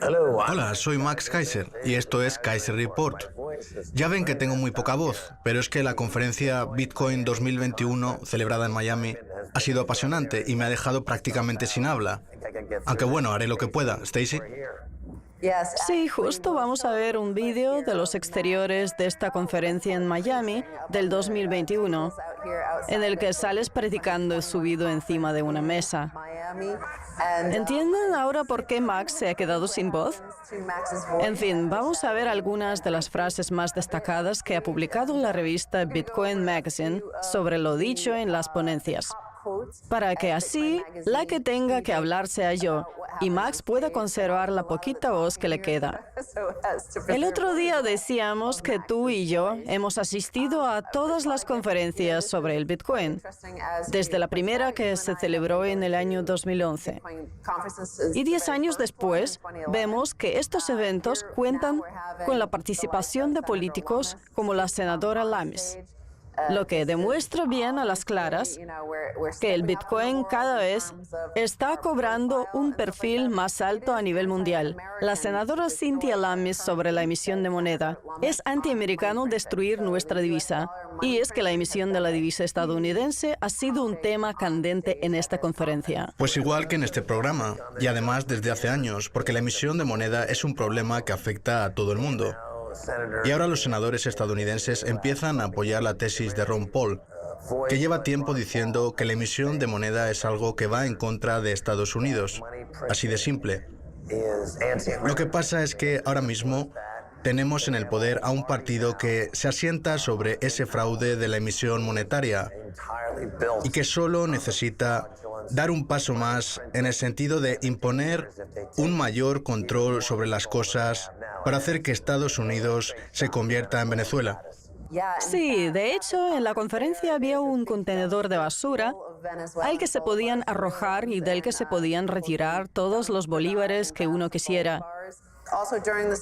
Hola, soy Max Kaiser y esto es Kaiser Report. Ya ven que tengo muy poca voz, pero es que la conferencia Bitcoin 2021 celebrada en Miami ha sido apasionante y me ha dejado prácticamente sin habla. Aunque bueno, haré lo que pueda. Stacy. Sí, justo vamos a ver un vídeo de los exteriores de esta conferencia en Miami del 2021, en el que sales predicando subido encima de una mesa. ¿Entienden ahora por qué Max se ha quedado sin voz? En fin, vamos a ver algunas de las frases más destacadas que ha publicado la revista Bitcoin Magazine sobre lo dicho en las ponencias, para que así la que tenga que hablar sea yo y Max pueda conservar la poquita voz que le queda. El otro día decíamos que tú y yo hemos asistido a todas las conferencias sobre el Bitcoin, desde la primera que se celebró en el año 2011. Y 10 años después, vemos que estos eventos cuentan con la participación de políticos como la senadora Lamis, lo que demuestra bien a las claras que el Bitcoin cada vez está cobrando un perfil más alto a nivel mundial. La senadora Cynthia Lamis sobre la emisión de moneda. Es antiamericano destruir nuestra divisa. Y es que la emisión de la divisa estadounidense ha sido un tema candente en esta conferencia. Pues igual que en este programa, y además desde hace años, porque la emisión de moneda es un problema que afecta a todo el mundo. Y ahora los senadores estadounidenses empiezan a apoyar la tesis de Ron Paul, que lleva tiempo diciendo que la emisión de moneda es algo que va en contra de Estados Unidos. Así de simple. Lo que pasa es que ahora mismo tenemos en el poder a un partido que se asienta sobre ese fraude de la emisión monetaria y que solo necesita dar un paso más en el sentido de imponer un mayor control sobre las cosas para hacer que Estados Unidos se convierta en Venezuela. Sí, de hecho, en la conferencia había un contenedor de basura al que se podían arrojar y del que se podían retirar todos los bolívares que uno quisiera.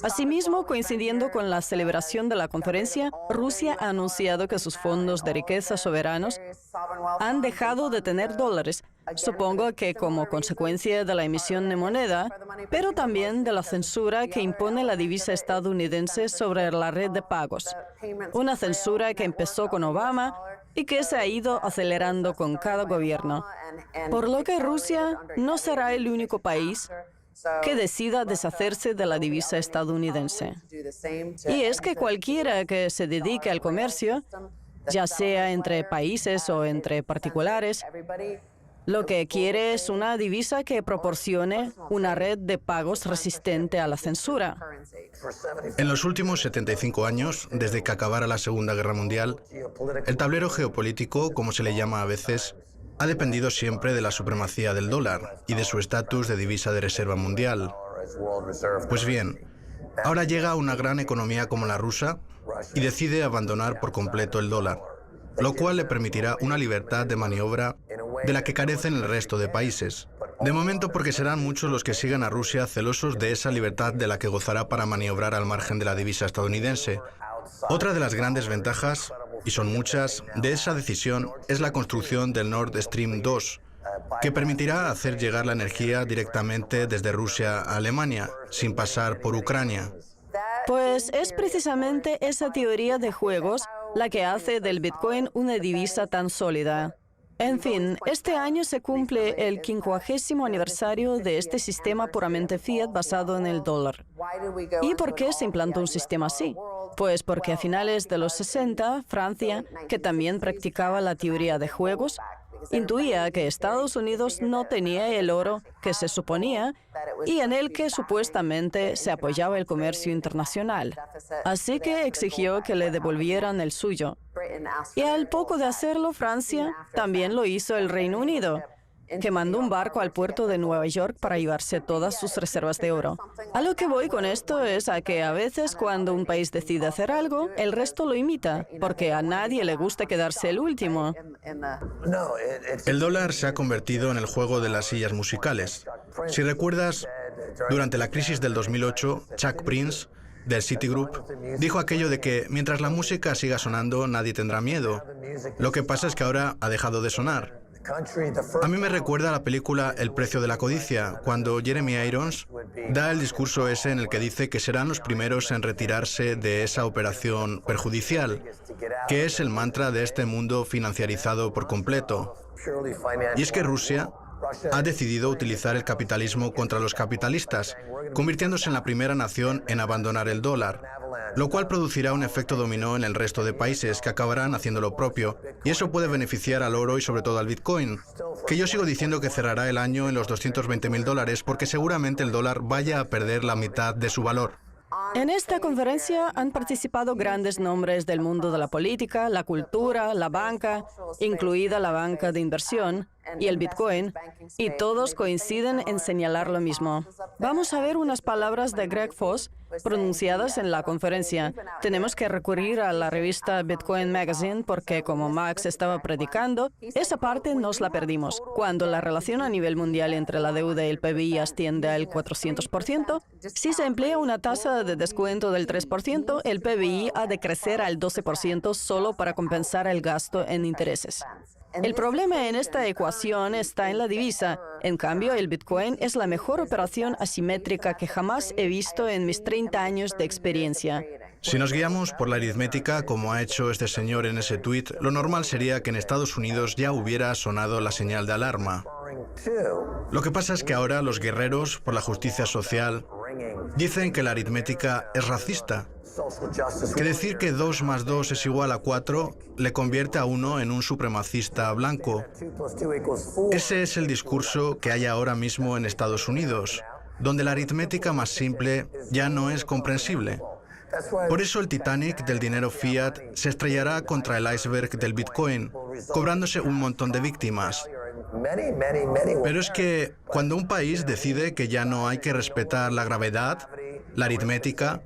Asimismo, coincidiendo con la celebración de la conferencia, Rusia ha anunciado que sus fondos de riqueza soberanos han dejado de tener dólares, supongo que como consecuencia de la emisión de moneda, pero también de la censura que impone la divisa estadounidense sobre la red de pagos. Una censura que empezó con Obama y que se ha ido acelerando con cada gobierno. Por lo que Rusia no será el único país que decida deshacerse de la divisa estadounidense. Y es que cualquiera que se dedique al comercio, ya sea entre países o entre particulares, lo que quiere es una divisa que proporcione una red de pagos resistente a la censura. En los últimos 75 años, desde que acabara la Segunda Guerra Mundial, el tablero geopolítico, como se le llama a veces, ha dependido siempre de la supremacía del dólar y de su estatus de divisa de reserva mundial. Pues bien, ahora llega una gran economía como la rusa y decide abandonar por completo el dólar, lo cual le permitirá una libertad de maniobra de la que carecen el resto de países. De momento porque serán muchos los que sigan a Rusia celosos de esa libertad de la que gozará para maniobrar al margen de la divisa estadounidense. Otra de las grandes ventajas, y son muchas, de esa decisión es la construcción del Nord Stream 2, que permitirá hacer llegar la energía directamente desde Rusia a Alemania, sin pasar por Ucrania. Pues es precisamente esa teoría de juegos la que hace del Bitcoin una divisa tan sólida. En fin, este año se cumple el 50º aniversario de este sistema puramente fiat basado en el dólar. ¿Y por qué se implantó un sistema así? Pues porque a finales de los 60, Francia, que también practicaba la teoría de juegos, intuía que Estados Unidos no tenía el oro que se suponía y en el que supuestamente se apoyaba el comercio internacional. Así que exigió que le devolvieran el suyo. Y al poco de hacerlo, Francia también lo hizo el Reino Unido, que mandó un barco al puerto de Nueva York para llevarse todas sus reservas de oro. A lo que voy con esto es a que a veces cuando un país decide hacer algo, el resto lo imita, porque a nadie le gusta quedarse el último. El dólar se ha convertido en el juego de las sillas musicales. Si recuerdas, durante la crisis del 2008, Chuck Prince, del Citigroup, dijo aquello de que mientras la música siga sonando, nadie tendrá miedo. Lo que pasa es que ahora ha dejado de sonar. A mí me recuerda a la película El precio de la codicia, cuando Jeremy Irons da el discurso ese en el que dice que serán los primeros en retirarse de esa operación perjudicial, que es el mantra de este mundo financiarizado por completo. Y es que Rusia ha decidido utilizar el capitalismo contra los capitalistas, convirtiéndose en la primera nación en abandonar el dólar, lo cual producirá un efecto dominó en el resto de países que acabarán haciendo lo propio, y eso puede beneficiar al oro y sobre todo al Bitcoin, que yo sigo diciendo que cerrará el año en los $220.000 porque seguramente el dólar vaya a perder la mitad de su valor. En esta conferencia han participado grandes nombres del mundo de la política, la cultura, la banca, incluida la banca de inversión, y el Bitcoin, y todos coinciden en señalar lo mismo. Vamos a ver unas palabras de Greg Foss pronunciadas en la conferencia. Tenemos que recurrir a la revista Bitcoin Magazine porque, como Max estaba predicando, esa parte nos la perdimos. Cuando la relación a nivel mundial entre la deuda y el PBI asciende al 400%, si se emplea una tasa de descuento del 3%, el PBI ha de crecer al 12% solo para compensar el gasto en intereses. El problema en esta ecuación está en la divisa. En cambio, el Bitcoin es la mejor operación asimétrica que jamás he visto en mis 30 años de experiencia. Si nos guiamos por la aritmética, como ha hecho este señor en ese tuit, lo normal sería que en Estados Unidos ya hubiera sonado la señal de alarma. Lo que pasa es que ahora los guerreros por la justicia social dicen que la aritmética es racista, que decir que 2 más 2 es igual a 4 le convierte a uno en un supremacista blanco. Ese es el discurso que hay ahora mismo en Estados Unidos, donde la aritmética más simple ya no es comprensible. Por eso el Titanic del dinero fiat se estrellará contra el iceberg del Bitcoin, cobrándose un montón de víctimas. Pero es que cuando un país decide que ya no hay que respetar la gravedad, la aritmética,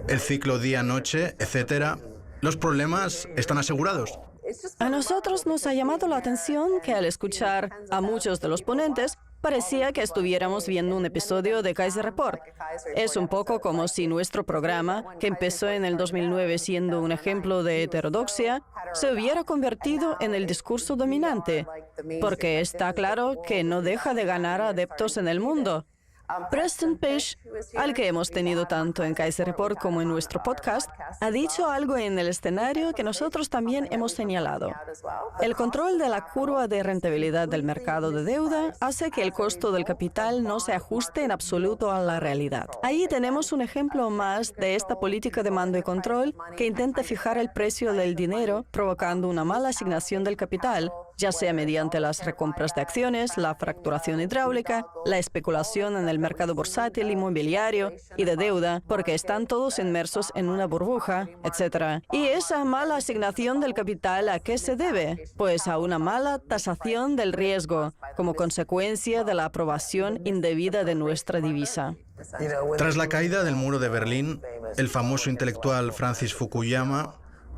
el ciclo día-noche, etc., los problemas están asegurados. A nosotros nos ha llamado la atención que al escuchar a muchos de los ponentes, parecía que estuviéramos viendo un episodio de Kaiser Report. Es un poco como si nuestro programa, que empezó en el 2009 siendo un ejemplo de heterodoxia, se hubiera convertido en el discurso dominante, porque está claro que no deja de ganar adeptos en el mundo. Preston Pysh, al que hemos tenido tanto en Kaiser Report como en nuestro podcast, ha dicho algo en el escenario que nosotros también hemos señalado. El control de la curva de rentabilidad del mercado de deuda hace que el costo del capital no se ajuste en absoluto a la realidad. Ahí tenemos un ejemplo más de esta política de mando y control que intenta fijar el precio del dinero, provocando una mala asignación del capital, ya sea mediante las recompras de acciones, la fracturación hidráulica, la especulación en el mercado bursátil, inmobiliario y de deuda, porque están todos inmersos en una burbuja, etc. ¿Y esa mala asignación del capital a qué se debe? Pues a una mala tasación del riesgo, como consecuencia de la aprobación indebida de nuestra divisa. Tras la caída del muro de Berlín, el famoso intelectual Francis Fukuyama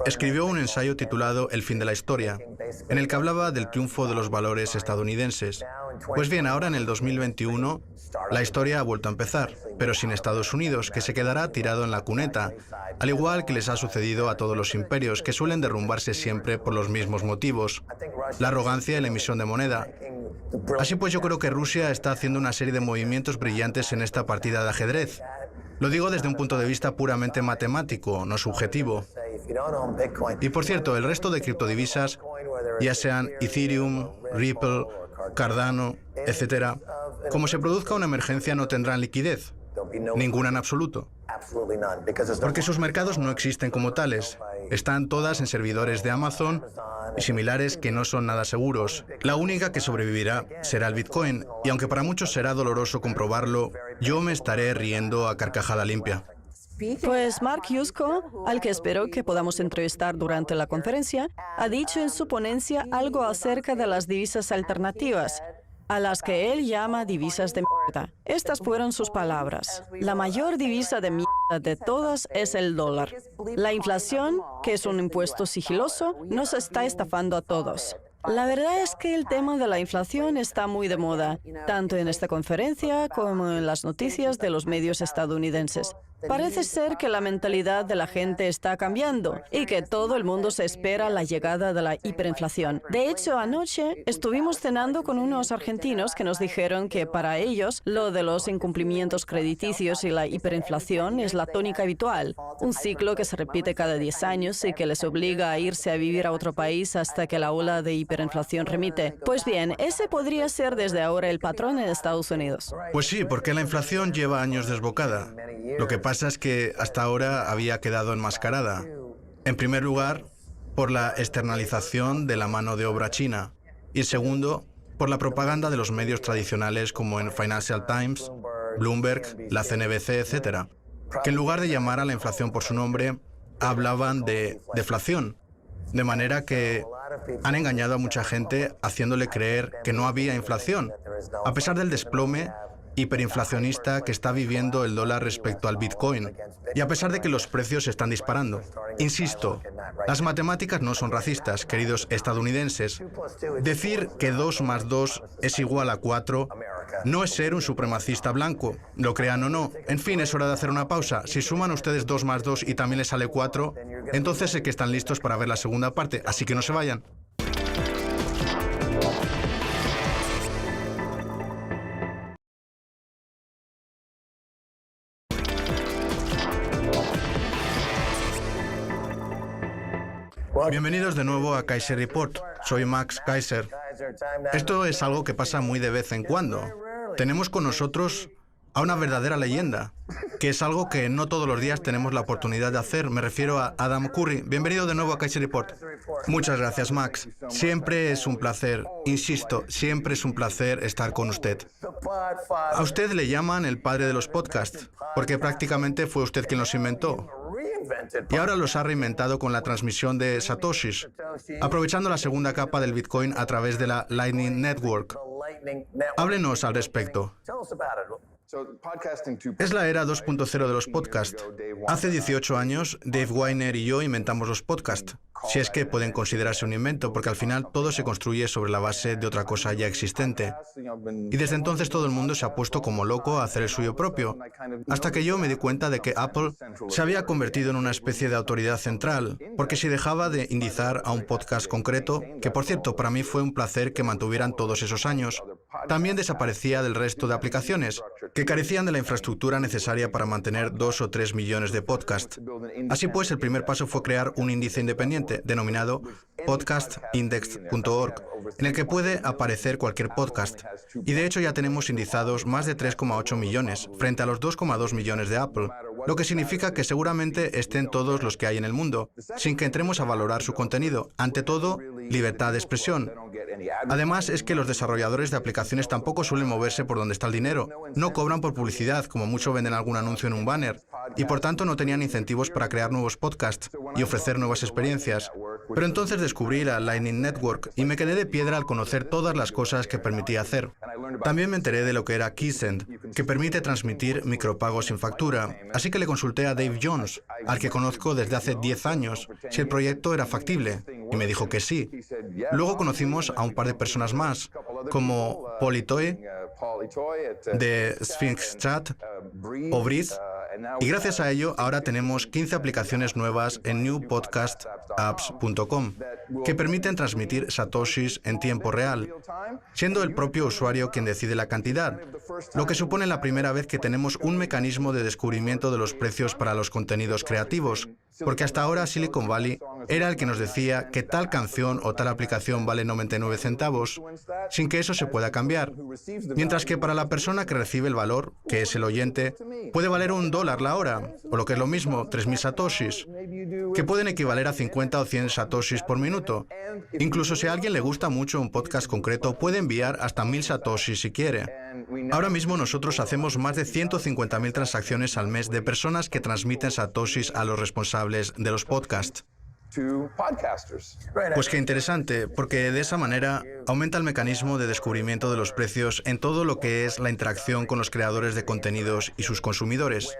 escribió un ensayo titulado El fin de la historia, en el que hablaba del triunfo de los valores estadounidenses. Pues bien, ahora en el 2021, la historia ha vuelto a empezar, pero sin Estados Unidos, que se quedará tirado en la cuneta, al igual que les ha sucedido a todos los imperios, que suelen derrumbarse siempre por los mismos motivos: la arrogancia y la emisión de moneda. Así pues, yo creo que Rusia está haciendo una serie de movimientos brillantes en esta partida de ajedrez. Lo digo desde un punto de vista puramente matemático, no subjetivo. Y por cierto, el resto de criptodivisas, ya sean Ethereum, Ripple, Cardano, etc., como se produzca una emergencia no tendrán liquidez, ninguna en absoluto, porque sus mercados no existen como tales. Están todas en servidores de Amazon y similares que no son nada seguros. La única que sobrevivirá será el Bitcoin, y aunque para muchos será doloroso comprobarlo, yo me estaré riendo a carcajada limpia. Pues Mark Yusko, al que espero que podamos entrevistar durante la conferencia, ha dicho en su ponencia algo acerca de las divisas alternativas, a las que él llama divisas de mierda. Estas fueron sus palabras. La mayor divisa de mierda de todas es el dólar. La inflación, que es un impuesto sigiloso, nos está estafando a todos. La verdad es que el tema de la inflación está muy de moda, tanto en esta conferencia como en las noticias de los medios estadounidenses. Parece ser que la mentalidad de la gente está cambiando y que todo el mundo se espera la llegada de la hiperinflación. De hecho, anoche estuvimos cenando con unos argentinos que nos dijeron que para ellos lo de los incumplimientos crediticios y la hiperinflación es la tónica habitual, un ciclo que se repite cada 10 años y que les obliga a irse a vivir a otro país hasta que la ola de hiperinflación remite. Pues bien, ese podría ser desde ahora el patrón en Estados Unidos. Pues sí, porque la inflación lleva años desbocada. Lo que pasa es que hasta ahora había quedado enmascarada. En primer lugar, por la externalización de la mano de obra china. Y en segundo, por la propaganda de los medios tradicionales como en Financial Times, Bloomberg, la CNBC, etc., que en lugar de llamar a la inflación por su nombre, hablaban de deflación. De manera que han engañado a mucha gente haciéndole creer que no había inflación, a pesar del desplome hiperinflacionista que está viviendo el dólar respecto al Bitcoin, y a pesar de que los precios se están disparando. Insisto, las matemáticas no son racistas, queridos estadounidenses. Decir que 2 más 2 es igual a 4 no es ser un supremacista blanco, lo crean o no. En fin, es hora de hacer una pausa. Si suman ustedes 2 más 2 y también les sale 4, entonces sé que están listos para ver la segunda parte, así que no se vayan. Bienvenidos de nuevo a Kaiser Report. Soy Max Kaiser. Esto es algo que pasa muy de vez en cuando. Tenemos con nosotros a una verdadera leyenda, que es algo que no todos los días tenemos la oportunidad de hacer. Me refiero a Adam Curry. Bienvenido de nuevo a Kaiser Report. Muchas gracias, Max. Siempre es un placer, insisto, siempre es un placer estar con usted. A usted le llaman el padre de los podcasts, porque prácticamente fue usted quien los inventó. Y ahora los ha reinventado con la transmisión de satoshis, aprovechando la segunda capa del Bitcoin a través de la Lightning Network. Háblenos al respecto. Es la era 2.0 de los podcasts. Hace 18 años, Dave Winer y yo inventamos los podcasts. Si es que pueden considerarse un invento, porque al final todo se construye sobre la base de otra cosa ya existente. Y desde entonces todo el mundo se ha puesto como loco a hacer el suyo propio, hasta que yo me di cuenta de que Apple se había convertido en una especie de autoridad central, porque si dejaba de indizar a un podcast concreto, que por cierto para mí fue un placer que mantuvieran todos esos años, también desaparecía del resto de aplicaciones, que carecían de la infraestructura necesaria para mantener 2 o 3 millones de podcasts. Así pues, el primer paso fue crear un índice independiente, denominado podcastindex.org, en el que puede aparecer cualquier podcast. Y de hecho ya tenemos indizados más de 3,8 millones, frente a los 2,2 millones de Apple, lo que significa que seguramente estén todos los que hay en el mundo, sin que entremos a valorar su contenido. Ante todo, libertad de expresión. Además, es que los desarrolladores de aplicaciones tampoco suelen moverse por donde está el dinero. No cobran por publicidad, como mucho venden algún anuncio en un banner, y por tanto no tenían incentivos para crear nuevos podcasts y ofrecer nuevas experiencias. Pero entonces descubrí la Lightning Network y me quedé de piedra al conocer todas las cosas que permitía hacer. También me enteré de lo que era KeySend, que permite transmitir micropagos sin factura, así que le consulté a Dave Jones, al que conozco desde hace 10 añs, si el proyecto era factible, y me dijo que sí. Luego conocimos a un par de personas más, como Paul Itoy, de Sphinx Chat, o Breeze, y gracias a ello ahora tenemos 15 aplicaciones nuevas en newpodcastapps.com que permiten transmitir satoshis en tiempo real, siendo el propio usuario quien decide la cantidad, lo que supone la primera vez que tenemos un mecanismo de descubrimiento de los precios para los contenidos creativos, porque hasta ahora Silicon Valley era el que nos decía que tal canción o tal aplicación vale 99 centavos, sin que eso se pueda cambiar, mientras que para la persona que recibe el valor, que es el oyente, puede valer $1 la hora, o lo que es lo mismo, 3.000 satoshis, que pueden equivaler a 50 o 100 satoshis por minuto. Incluso si a alguien le gusta mucho un podcast concreto, puede enviar hasta 1.000 satoshis si quiere. Ahora mismo nosotros hacemos más de 150.000 transacciones al mes de personas que transmiten satoshis a los responsables de los podcasts. Pues qué interesante, porque de esa manera aumenta el mecanismo de descubrimiento de los precios en todo lo que es la interacción con los creadores de contenidos y sus consumidores.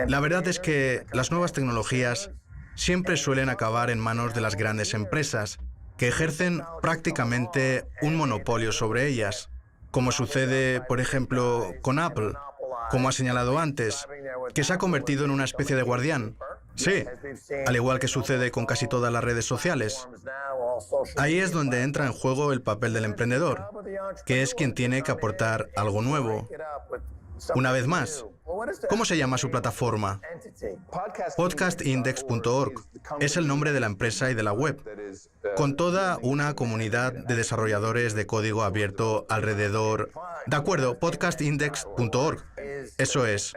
La verdad es que las nuevas tecnologías siempre suelen acabar en manos de las grandes empresas, que ejercen prácticamente un monopolio sobre ellas, como sucede, por ejemplo, con Apple. Como ha señalado antes, que se ha convertido en una especie de guardián. Sí, al igual que sucede con casi todas las redes sociales. Ahí es donde entra en juego el papel del emprendedor, que es quien tiene que aportar algo nuevo. Una vez más, ¿cómo se llama su plataforma? Podcastindex.org es el nombre de la empresa y de la web, con toda una comunidad de desarrolladores de código abierto alrededor. De acuerdo, podcastindex.org. Eso es.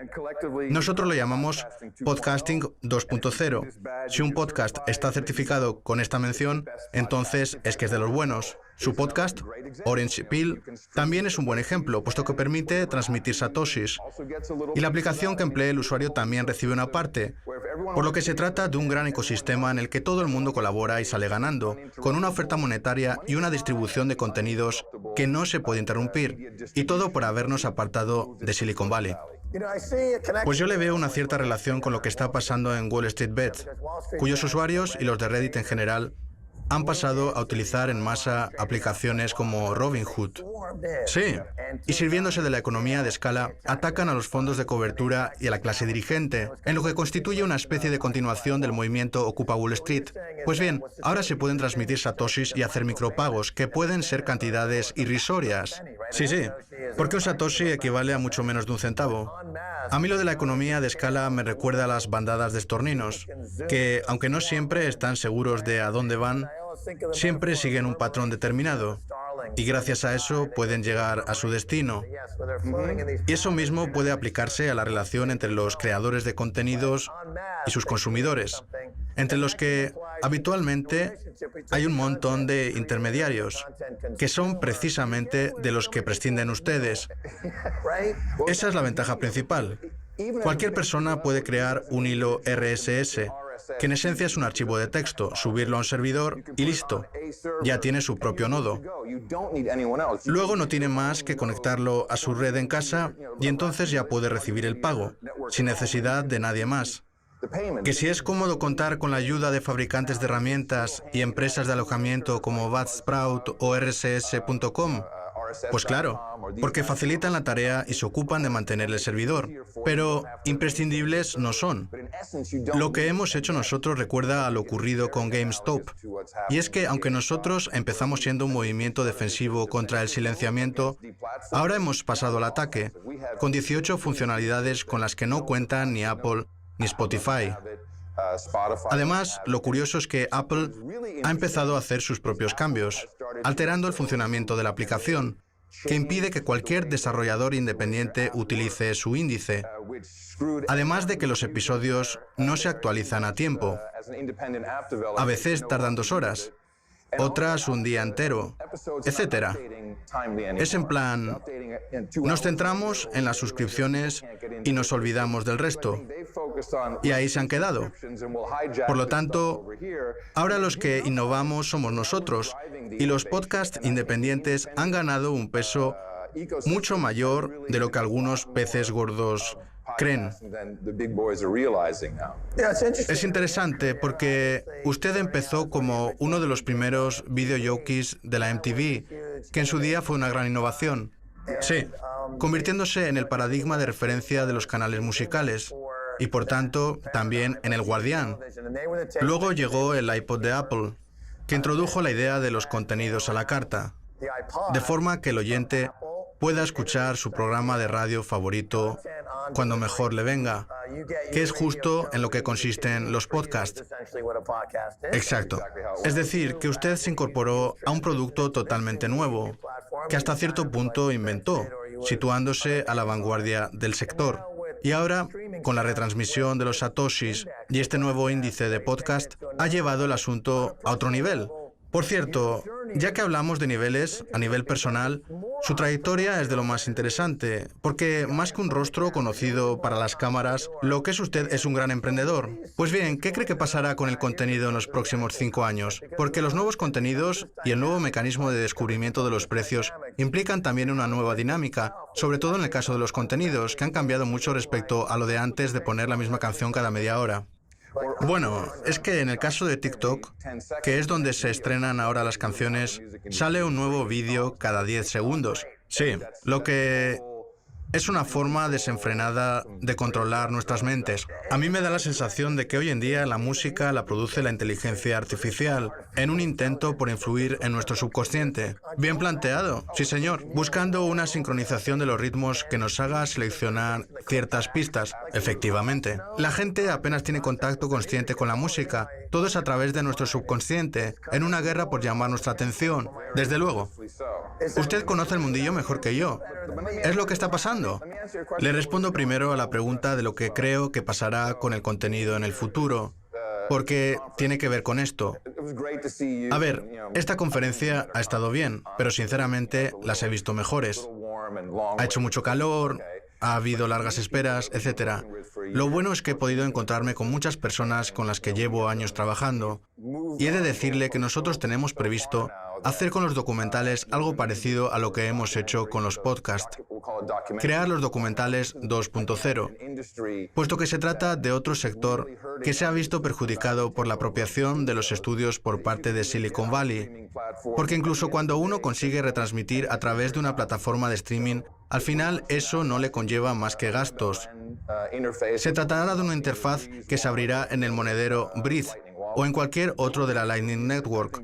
Nosotros lo llamamos Podcasting 2.0. Si un podcast está certificado con esta mención, entonces es que es de los buenos. Su podcast, Orange Pill, también es un buen ejemplo, puesto que permite transmitir satoshis. Y la aplicación que emplee el usuario también recibe una parte, por lo que se trata de un gran ecosistema en el que todo el mundo colabora y sale ganando, con una oferta monetaria y una distribución de contenidos que no se puede interrumpir, y todo por habernos apartado de Silicon Valley. Pues yo le veo una cierta relación con lo que está pasando en Wall Street Bets, cuyos usuarios y los de Reddit en general han pasado a utilizar en masa aplicaciones como Robinhood. Sí, y sirviéndose de la economía de escala, atacan a los fondos de cobertura y a la clase dirigente, en lo que constituye una especie de continuación del movimiento Ocupa Wall Street. Pues bien, ahora se pueden transmitir satoshis y hacer micropagos, que pueden ser cantidades irrisorias. Sí, porque un satoshi equivale a mucho menos de un centavo. A mí lo de la economía de escala me recuerda a las bandadas de estorninos, que, aunque no siempre están seguros de a dónde van, siempre siguen un patrón determinado, y gracias a eso pueden llegar a su destino. Y eso mismo puede aplicarse a la relación entre los creadores de contenidos y sus consumidores, entre los que habitualmente hay un montón de intermediarios, que son precisamente de los que prescinden ustedes. Esa es la ventaja principal. Cualquier persona puede crear un hilo RSS, que en esencia es un archivo de texto, subirlo a un servidor y listo. Ya tiene su propio nodo. Luego no tiene más que conectarlo a su red en casa y entonces ya puede recibir el pago, sin necesidad de nadie más. Que si es cómodo contar con la ayuda de fabricantes de herramientas y empresas de alojamiento como Buzzsprout o RSS.com, pues claro, porque facilitan la tarea y se ocupan de mantener el servidor, pero imprescindibles no son. Lo que hemos hecho nosotros recuerda a lo ocurrido con GameStop, y es que aunque nosotros empezamos siendo un movimiento defensivo contra el silenciamiento, ahora hemos pasado al ataque, con 18 funcionalidades con las que no cuentan ni Apple ni Spotify. Además, lo curioso es que Apple ha empezado a hacer sus propios cambios, alterando el funcionamiento de la aplicación, que impide que cualquier desarrollador independiente utilice su índice, además de que los episodios no se actualizan a tiempo. A veces tardan 2 horas, otras un día entero, etc. Es en plan, nos centramos en las suscripciones y nos olvidamos del resto. Y ahí se han quedado. Por lo tanto, ahora los que innovamos somos nosotros, y los podcasts independientes han ganado un peso mucho mayor de lo que algunos peces gordos creen. Es interesante porque usted empezó como uno de los primeros videojockeys de la MTV, que en su día fue una gran innovación. Sí, convirtiéndose en el paradigma de referencia de los canales musicales y, por tanto, también en el guardián. Luego llegó el iPod de Apple, que introdujo la idea de los contenidos a la carta, de forma que el oyente pueda escuchar su programa de radio favorito cuando mejor le venga, que es justo en lo que consisten los podcasts. Exacto. Es decir, que usted se incorporó a un producto totalmente nuevo, que hasta cierto punto inventó, situándose a la vanguardia del sector. Y ahora, con la retransmisión de los satoshis y este nuevo índice de podcast, ha llevado el asunto a otro nivel. Por cierto, ya que hablamos de niveles, a nivel personal, su trayectoria es de lo más interesante, porque más que un rostro conocido para las cámaras, lo que es usted es un gran emprendedor. Pues bien, ¿qué cree que pasará con el contenido en los próximos 5 años? Porque los nuevos contenidos y el nuevo mecanismo de descubrimiento de los precios implican también una nueva dinámica, sobre todo en el caso de los contenidos, que han cambiado mucho respecto a lo de antes de poner la misma canción cada media hora. Bueno, es que en el caso de TikTok, que es donde se estrenan ahora las canciones, sale un nuevo vídeo cada 10 segundos. Sí, lo que Es una forma desenfrenada de controlar nuestras mentes. A mí me da la sensación de que hoy en día la música la produce la inteligencia artificial, en un intento por influir en nuestro subconsciente. Bien planteado, sí señor, buscando una sincronización de los ritmos que nos haga seleccionar ciertas pistas. Efectivamente, la gente apenas tiene contacto consciente con la música. Todo es a través de nuestro subconsciente, en una guerra por llamar nuestra atención. Desde luego. Usted conoce el mundillo mejor que yo. ¿Es lo que está pasando? Le respondo primero a la pregunta de lo que creo que pasará con el contenido en el futuro, porque tiene que ver con esto. A ver, esta conferencia ha estado bien, pero sinceramente las he visto mejores. Ha hecho mucho calor, ha habido largas esperas, etc. Lo bueno es que he podido encontrarme con muchas personas con las que llevo años trabajando, y he de decirle que nosotros tenemos previsto hacer con los documentales algo parecido a lo que hemos hecho con los podcasts. Crear los documentales 2.0, puesto que se trata de otro sector que se ha visto perjudicado por la apropiación de los estudios por parte de Silicon Valley. Porque incluso cuando uno consigue retransmitir a través de una plataforma de streaming, al final eso no le conlleva más que gastos. Se tratará de una interfaz que se abrirá en el monedero Breathe o en cualquier otro de la Lightning Network.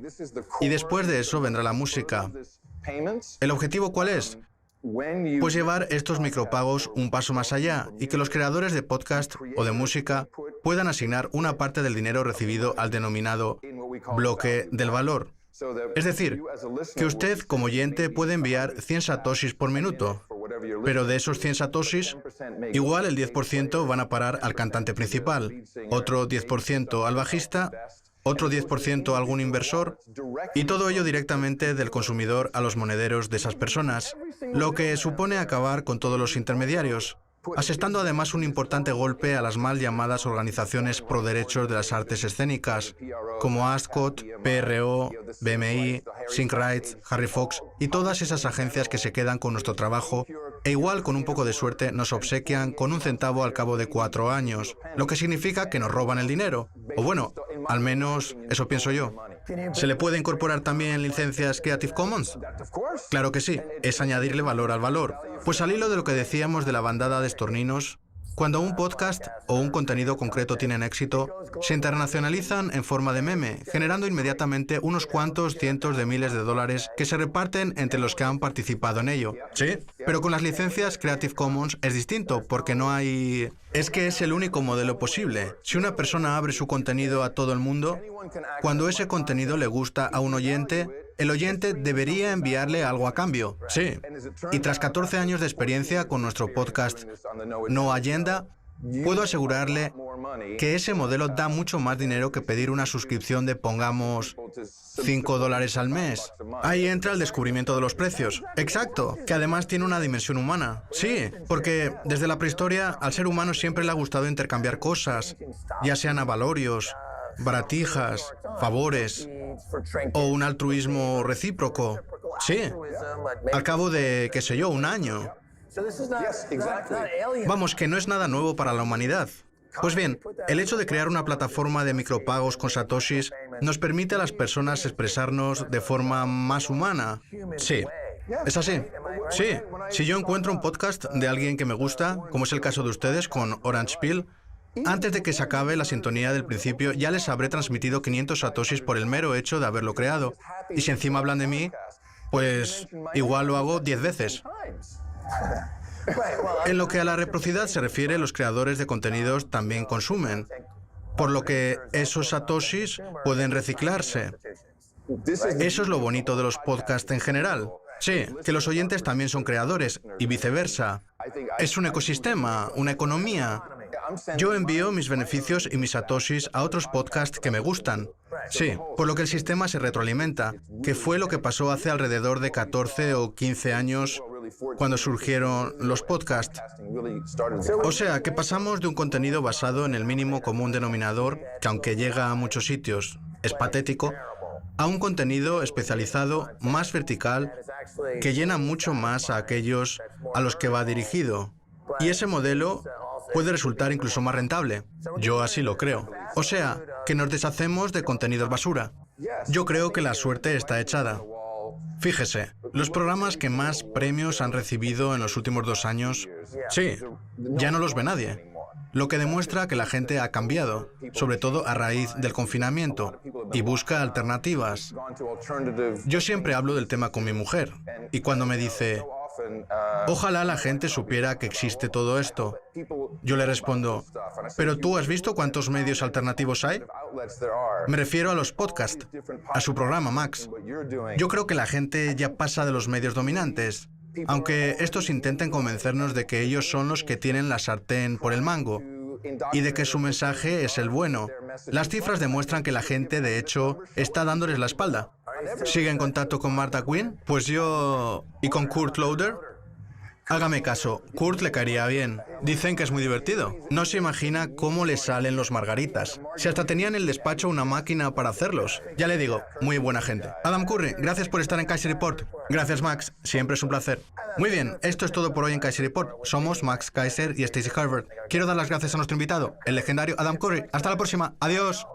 Y después de eso vendrá la música. ¿El objetivo cuál es? Pues llevar estos micropagos un paso más allá y que los creadores de podcast o de música puedan asignar una parte del dinero recibido al denominado bloque del valor. Es decir, que usted como oyente puede enviar 100 satoshis por minuto, pero de esos 100 satoshis, igual el 10% van a parar al cantante principal, otro 10% al bajista, otro 10% a algún inversor, y todo ello directamente del consumidor a los monederos de esas personas, lo que supone acabar con todos los intermediarios, asestando además un importante golpe a las mal llamadas organizaciones pro derechos de las artes escénicas, como ASCOT, PRO, BMI, Sync Rights, Harry Fox y todas esas agencias que se quedan con nuestro trabajo e igual con un poco de suerte nos obsequian con un centavo al cabo de 4 años, lo que significa que nos roban el dinero. O bueno, al menos eso pienso yo. ¿Se le puede incorporar también licencias Creative Commons? Claro que sí, es añadirle valor al valor. Pues al hilo de lo que decíamos de la bandada de estorninos, cuando un podcast o un contenido concreto tienen éxito, se internacionalizan en forma de meme, generando inmediatamente unos cuantos cientos de miles de dólares que se reparten entre los que han participado en ello. Sí, pero con las licencias Creative Commons es distinto, porque no hay... Es que es el único modelo posible. Si una persona abre su contenido a todo el mundo, cuando ese contenido le gusta a un oyente, el oyente debería enviarle algo a cambio. Sí. Y tras 14 años de experiencia con nuestro podcast No Agenda, puedo asegurarle que ese modelo da mucho más dinero que pedir una suscripción de, pongamos, $5 al mes. Ahí entra el descubrimiento de los precios. Exacto, que además tiene una dimensión humana. Sí, porque desde la prehistoria al ser humano siempre le ha gustado intercambiar cosas, ya sean avalorios, baratijas, favores o un altruismo recíproco. Sí, al cabo de, qué sé yo, un año. Vamos, que no es nada nuevo para la humanidad. Pues bien, el hecho de crear una plataforma de micropagos con satoshis nos permite a las personas expresarnos de forma más humana. Sí, es así. Sí, si yo encuentro un podcast de alguien que me gusta, como es el caso de ustedes con Orange Peel, antes de que se acabe la sintonía del principio, ya les habré transmitido 500 satoshis por el mero hecho de haberlo creado. Y si encima hablan de mí, pues igual lo hago 10 veces. En lo que a la reciprocidad se refiere, los creadores de contenidos también consumen, por lo que esos satoshis pueden reciclarse. Eso es lo bonito de los podcasts en general. Sí, que los oyentes también son creadores y viceversa. Es un ecosistema, una economía. Yo envío mis beneficios y mis satoshis a otros podcasts que me gustan. Sí, por lo que el sistema se retroalimenta, que fue lo que pasó hace alrededor de 14 o 15 años cuando surgieron los podcasts. O sea, que pasamos de un contenido basado en el mínimo común denominador, que aunque llega a muchos sitios es patético, a un contenido especializado más vertical que llena mucho más a aquellos a los que va dirigido. Y ese modelo puede resultar incluso más rentable. Yo así lo creo. O sea, que nos deshacemos de contenidos basura. Yo creo que la suerte está echada. Fíjese, los programas que más premios han recibido en los últimos 2 años, sí, ya no los ve nadie. Lo que demuestra que la gente ha cambiado, sobre todo a raíz del confinamiento, y busca alternativas. Yo siempre hablo del tema con mi mujer, y cuando me dice, ojalá la gente supiera que existe todo esto, yo le respondo, ¿pero tú has visto cuántos medios alternativos hay? Me refiero a los podcasts, a su programa, Max. Yo creo que la gente ya pasa de los medios dominantes, aunque estos intenten convencernos de que ellos son los que tienen la sartén por el mango y de que su mensaje es el bueno. Las cifras demuestran que la gente, de hecho, está dándoles la espalda. ¿Sigue en contacto con Martha Quinn? Pues yo... ¿Y con Kurt Loder? Hágame caso, Kurt le caería bien. Dicen que es muy divertido. No se imagina cómo le salen los margaritas. Si hasta tenía en el despacho una máquina para hacerlos. Ya le digo, muy buena gente. Adam Curry, gracias por estar en Kaiser Report. Gracias, Max. Siempre es un placer. Muy bien, esto es todo por hoy en Kaiser Report. Somos Max Kaiser y Stacey Harvard. Quiero dar las gracias a nuestro invitado, el legendario Adam Curry. Hasta la próxima. Adiós.